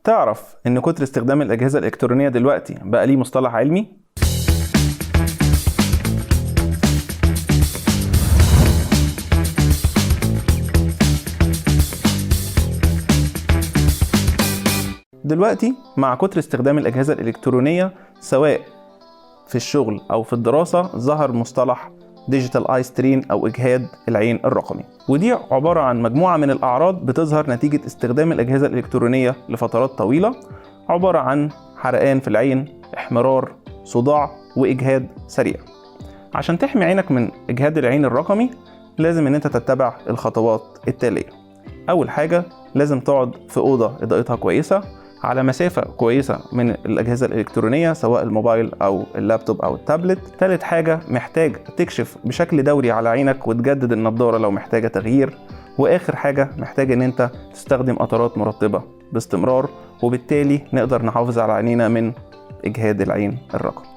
تعرف إن كتر استخدام الأجهزة الإلكترونية دلوقتي بقى ليه مصطلح علمي؟ دلوقتي مع كتر استخدام الأجهزة الإلكترونية سواء في الشغل أو في الدراسة ظهر مصطلح ديجيتال آي سترين أو إجهاد العين الرقمي، ودي عبارة عن مجموعة من الأعراض بتظهر نتيجة استخدام الأجهزة الإلكترونية لفترات طويلة، عبارة عن حرقان في العين، احمرار، صداع، وإجهاد سريع. عشان تحمي عينك من إجهاد العين الرقمي لازم إن أنت تتبع الخطوات التالية. أول حاجة لازم تقعد في أوضة إضاءتها كويسة على مسافة كويسة من الأجهزة الإلكترونية سواء الموبايل أو اللابتوب أو التابلت. ثالث حاجة محتاج تكشف بشكل دوري على عينك وتجدد النضارة لو محتاجة تغيير. وآخر حاجة محتاج إن أنت تستخدم قطرات مرطبة باستمرار، وبالتالي نقدر نحافظ على عينينا من إجهاد العين الرقمي.